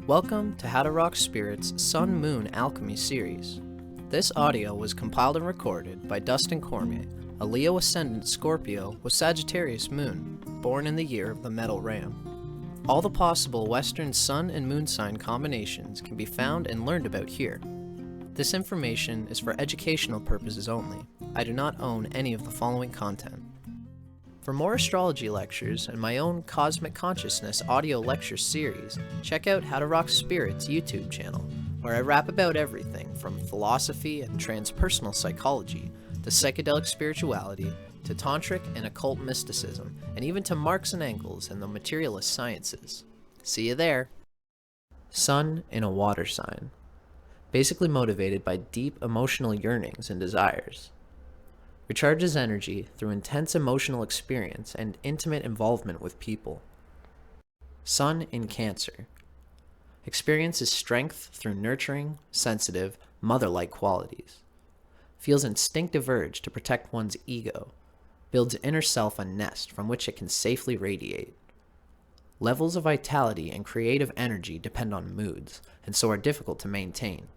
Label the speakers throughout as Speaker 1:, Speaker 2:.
Speaker 1: Welcome to How to Rock Spirit's Sun Moon Alchemy series. This audio was compiled and recorded by Dustin Cormier, a Leo Ascendant Scorpio with Sagittarius Moon, born in the year of the Metal Ram. All the possible Western Sun and Moon sign combinations can be found and learned about here. This information is for educational purposes only. I do not own any of the following content. For more astrology lectures and my own Cosmic Consciousness audio lecture series, check out How to Rock Spirit's YouTube channel, where I rap about everything from philosophy and transpersonal psychology, to psychedelic spirituality, to tantric and occult mysticism, and even to Marx and Engels and the materialist sciences. See you there! Sun in a water sign. Basically motivated by deep emotional yearnings and desires. Recharges energy through intense emotional experience and intimate involvement with people. Sun in Cancer. Experiences strength through nurturing, sensitive, mother-like qualities. Feels instinctive urge to protect one's ego. Builds inner self a nest from which it can safely radiate. Levels of vitality and creative energy depend on moods, and so are difficult to maintain.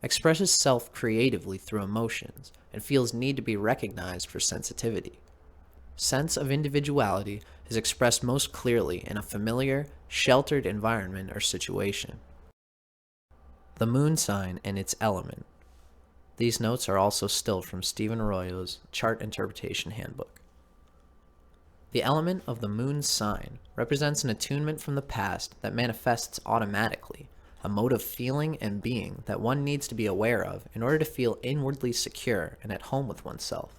Speaker 1: Expresses self creatively through emotions, and feels need to be recognized for sensitivity. Sense of individuality is expressed most clearly in a familiar, sheltered environment or situation. The moon sign and its element. These notes are also still from Stephen Arroyo's Chart Interpretation Handbook. The element of the moon's sign represents an attunement from the past that manifests automatically, a mode of feeling and being that one needs to be aware of in order to feel inwardly secure and at home with oneself.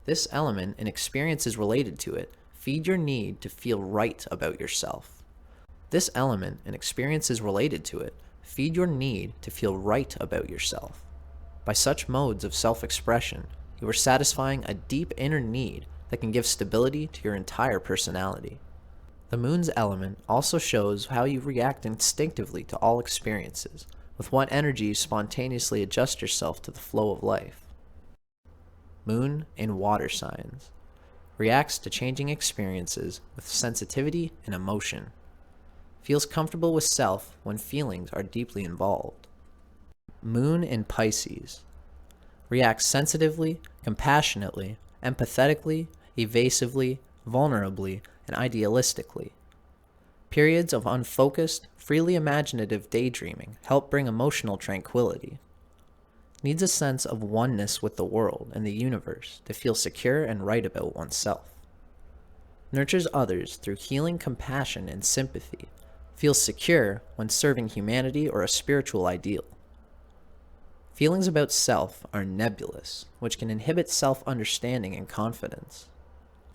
Speaker 1: This element and experiences related to it feed your need to feel right about yourself. This element and experiences related to it feed your need to feel right about yourself. By such modes of self-expression, you are satisfying a deep inner need that can give stability to your entire personality. The moon's element also shows how you react instinctively to all experiences, with what energy you spontaneously adjust yourself to the flow of life. Moon in water signs. Reacts to changing experiences with sensitivity and emotion. Feels comfortable with self when feelings are deeply involved. Moon in Pisces. Reacts sensitively, compassionately, empathetically, evasively, vulnerably, and idealistically. Periods of unfocused, freely imaginative daydreaming help bring emotional tranquility. Needs a sense of oneness with the world and the universe to feel secure and right about oneself. Nurtures others through healing compassion and sympathy. Feels secure when serving humanity or a spiritual ideal. Feelings about self are nebulous, which can inhibit self-understanding and confidence.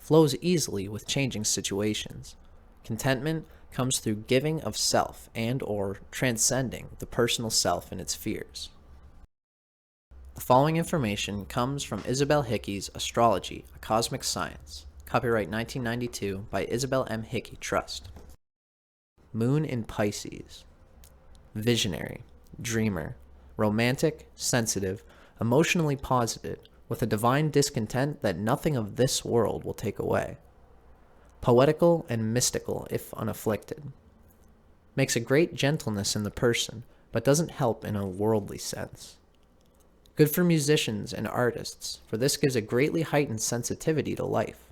Speaker 1: Flows easily with changing situations. Contentment comes through giving of self and or transcending the personal self and its fears. The following information comes from Isabel Hickey's Astrology, a Cosmic Science, copyright 1992 by Isabel M. Hickey Trust. Moon in Pisces. Visionary, dreamer, romantic, sensitive, emotionally positive, with a divine discontent that nothing of this world will take away. Poetical and mystical if unafflicted. Makes a great gentleness in the person, but doesn't help in a worldly sense. Good for musicians and artists, for this gives a greatly heightened sensitivity to life.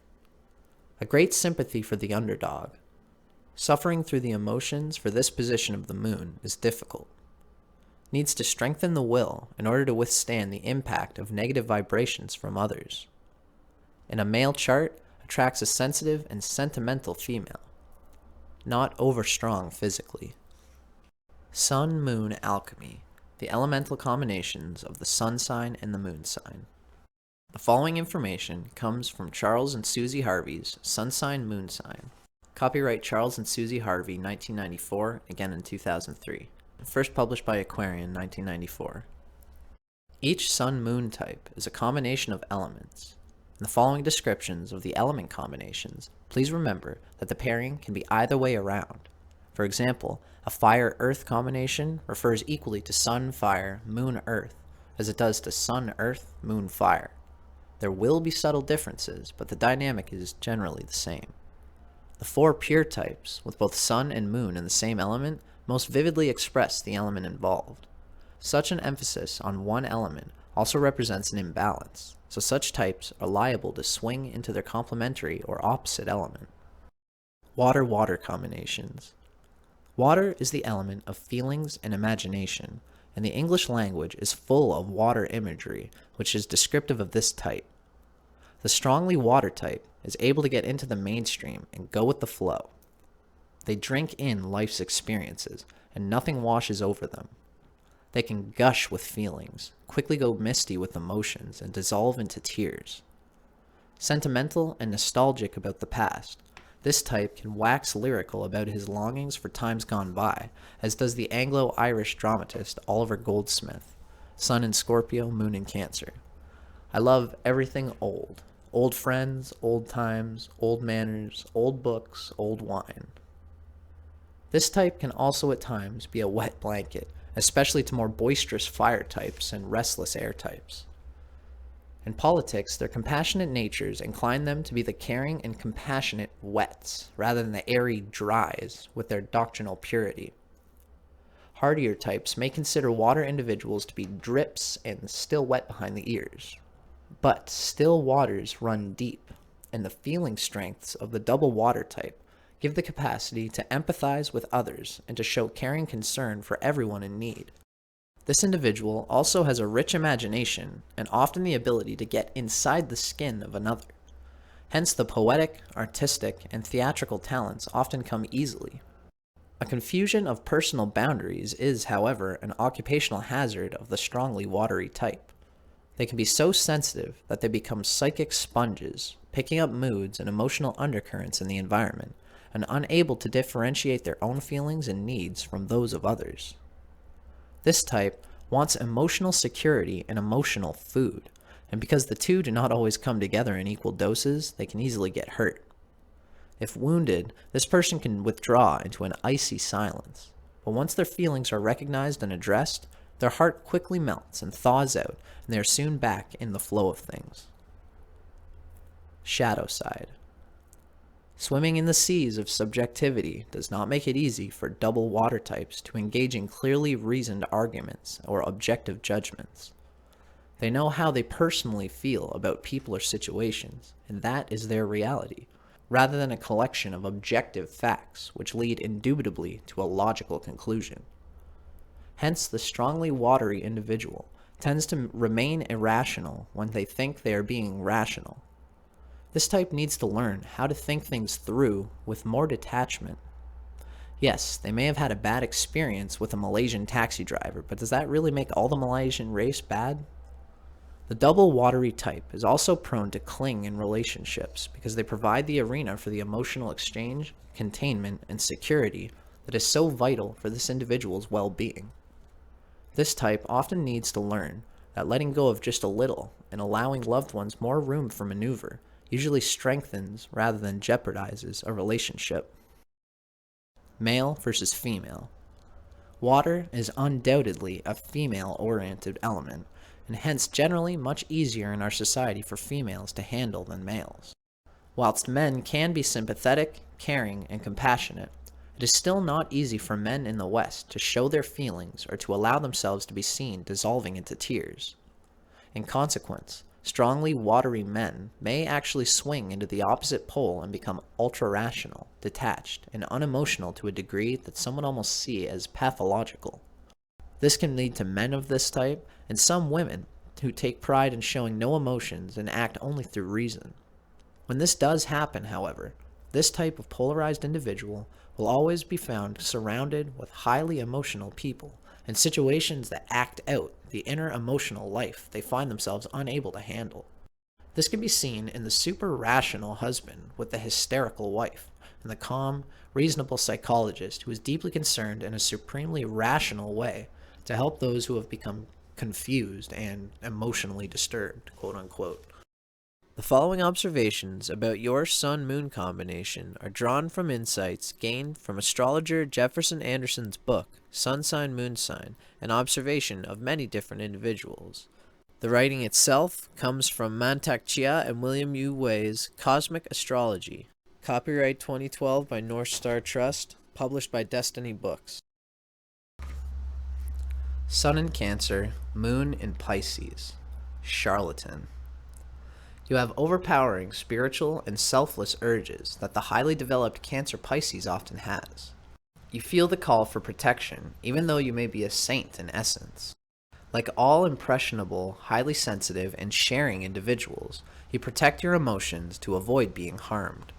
Speaker 1: A great sympathy for the underdog. Suffering through the emotions for this position of the moon is difficult. Needs to strengthen the will in order to withstand the impact of negative vibrations from others. In a male chart, attracts a sensitive and sentimental female. Not overstrong physically. Sun-Moon Alchemy, the elemental combinations of the sun sign and the moon sign. The following information comes from Charles and Susie Harvey's Sun Sign Moon Sign. Copyright Charles and Susie Harvey, 1994, again in 2003. First published by Aquarian, 1994. Each sun-moon type is a combination of elements. In the following descriptions of the element combinations, please remember that the pairing can be either way around. For example, a fire-earth combination refers equally to sun-fire, moon-earth, as it does to sun-earth, moon-fire. There will be subtle differences, but the dynamic is generally the same. The four pure types, with both sun and moon in the same element, most vividly express the element involved. Such an emphasis on one element also represents an imbalance, so such types are liable to swing into their complementary or opposite element. Water-water combinations. Water is the element of feelings and imagination, and the English language is full of water imagery, which is descriptive of this type. The strongly water type is able to get into the mainstream and go with the flow. They drink in life's experiences, and nothing washes over them. They can gush with feelings, quickly go misty with emotions, and dissolve into tears. Sentimental and nostalgic about the past, this type can wax lyrical about his longings for times gone by, as does the Anglo-Irish dramatist Oliver Goldsmith, Sun in Scorpio, Moon in Cancer. I love everything old. Old friends, old times, old manners, old books, old wine. This type can also at times be a wet blanket, especially to more boisterous fire types and restless air types. In politics, their compassionate natures incline them to be the caring and compassionate wets, rather than the airy dries with their doctrinal purity. Hardier types may consider water individuals to be drips and still wet behind the ears. But still waters run deep, and the feeling strengths of the double water type give the capacity to empathize with others and to show caring concern for everyone in need. This individual also has a rich imagination and often the ability to get inside the skin of another. Hence, the poetic, artistic, and theatrical talents often come easily. A confusion of personal boundaries is, however, an occupational hazard of the strongly watery type. They can be so sensitive that they become psychic sponges, picking up moods and emotional undercurrents in the environment, and unable to differentiate their own feelings and needs from those of others. This type wants emotional security and emotional food, and because the two do not always come together in equal doses, they can easily get hurt. If wounded, this person can withdraw into an icy silence, but once their feelings are recognized and addressed, their heart quickly melts and thaws out, and they are soon back in the flow of things. Shadow side. Swimming in the seas of subjectivity does not make it easy for double water types to engage in clearly reasoned arguments or objective judgments. They know how they personally feel about people or situations, and that is their reality, rather than a collection of objective facts which lead indubitably to a logical conclusion. Hence, the strongly watery individual tends to remain irrational when they think they are being rational. This type needs to learn how to think things through with more detachment. Yes, they may have had a bad experience with a Malaysian taxi driver, but does that really make all the Malaysian race bad? The double watery type is also prone to cling in relationships because they provide the arena for the emotional exchange, containment, and security that is so vital for this individual's well-being. This type often needs to learn that letting go of just a little and allowing loved ones more room for maneuver usually strengthens rather than jeopardizes a relationship. Male versus female. Water is undoubtedly a female-oriented element, and hence generally much easier in our society for females to handle than males. Whilst men can be sympathetic, caring, and compassionate, it is still not easy for men in the West to show their feelings or to allow themselves to be seen dissolving into tears. In consequence, strongly watery men may actually swing into the opposite pole and become ultra-rational, detached, and unemotional to a degree that some would almost see as pathological. This can lead to men of this type and some women who take pride in showing no emotions and act only through reason. When this does happen, however, this type of polarized individual will always be found surrounded with highly emotional people and situations that act out the inner emotional life they find themselves unable to handle. This can be seen in the super rational husband with the hysterical wife, and the calm, reasonable psychologist who is deeply concerned in a supremely rational way to help those who have become confused and emotionally disturbed, quote unquote. The following observations about your Sun-Moon combination are drawn from insights gained from astrologer Jefferson Anderson's book, Sun Sign, Moon Sign, an observation of many different individuals. The writing itself comes from Mantak Chia and William Yu Wei's Cosmic Astrology. Copyright 2012 by North Star Trust, published by Destiny Books. Sun in Cancer, Moon in Pisces. Charlatan. You have overpowering spiritual and selfless urges that the highly developed Cancer Pisces often has. You feel the call for protection, even though you may be a saint in essence. Like all impressionable, highly sensitive, and sharing individuals, you protect your emotions to avoid being harmed.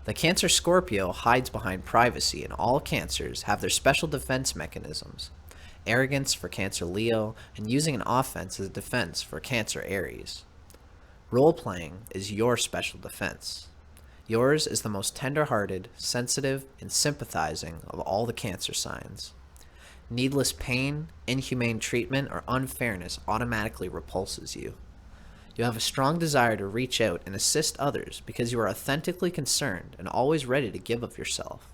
Speaker 1: The Cancer Scorpio hides behind privacy, and all Cancers have their special defense mechanisms. Arrogance for Cancer Leo, and using an offense as a defense for Cancer Aries. Role-playing is your special defense. Yours is the most tender-hearted, sensitive, and sympathizing of all the Cancer signs. Needless pain, inhumane treatment, or unfairness automatically repulses you. You have a strong desire to reach out and assist others because you are authentically concerned and always ready to give of yourself.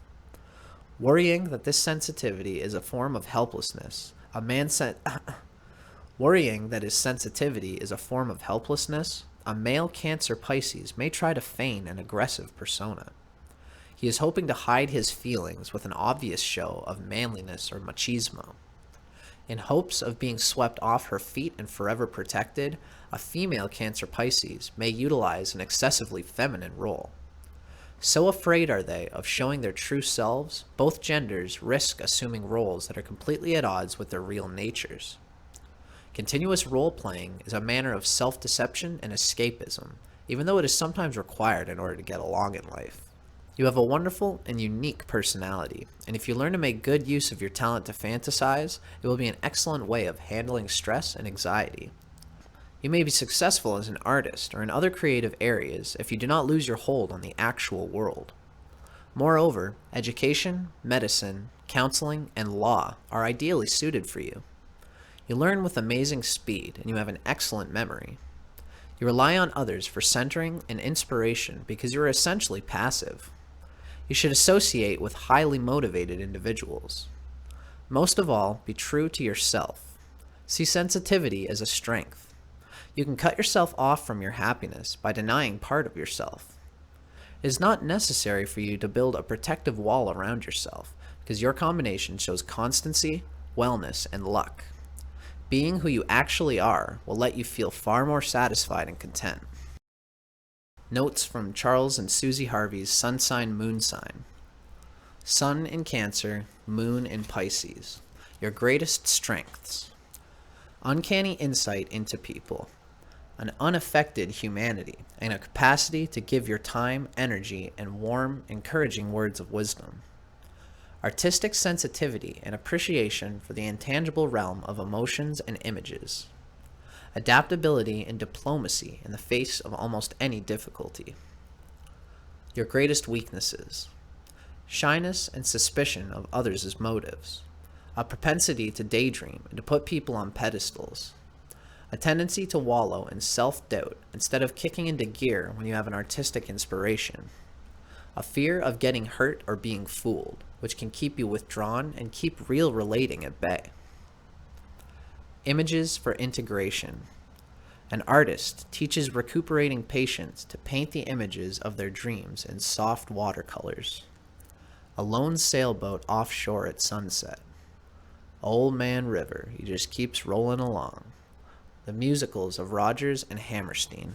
Speaker 1: Worrying that this sensitivity is a form of helplessness, Worrying that his sensitivity is a form of helplessness, a male Cancer Pisces may try to feign an aggressive persona. He is hoping to hide his feelings with an obvious show of manliness or machismo. In hopes of being swept off her feet and forever protected, a female Cancer Pisces may utilize an excessively feminine role. So afraid are they of showing their true selves, both genders risk assuming roles that are completely at odds with their real natures. Continuous role-playing is a manner of self-deception and escapism, even though it is sometimes required in order to get along in life. You have a wonderful and unique personality, and if you learn to make good use of your talent to fantasize, it will be an excellent way of handling stress and anxiety. You may be successful as an artist or in other creative areas if you do not lose your hold on the actual world. Moreover, education, medicine, counseling, and law are ideally suited for you. You learn with amazing speed, and you have an excellent memory. You rely on others for centering and inspiration because you are essentially passive. You should associate with highly motivated individuals. Most of all, be true to yourself. See sensitivity as a strength. You can cut yourself off from your happiness by denying part of yourself. It is not necessary for you to build a protective wall around yourself because your combination shows constancy, wellness, and luck. Being who you actually are will let you feel far more satisfied and content. Notes from Charles and Susie Harvey's Sun Sign Moon Sign. Sun in Cancer, Moon in Pisces. Your greatest strengths. Uncanny insight into people. An unaffected humanity, and a capacity to give your time, energy, and warm, encouraging words of wisdom. Artistic sensitivity and appreciation for the intangible realm of emotions and images. Adaptability and diplomacy in the face of almost any difficulty. Your greatest weaknesses. Shyness and suspicion of others' motives. A propensity to daydream and to put people on pedestals. A tendency to wallow in self-doubt instead of kicking into gear when you have an artistic inspiration. A fear of getting hurt or being fooled, which can keep you withdrawn and keep real relating at bay. Images for integration. An artist teaches recuperating patients to paint the images of their dreams in soft watercolors. A lone sailboat offshore at sunset. Old Man River, he just keeps rolling along. The musicals of Rodgers and Hammerstein.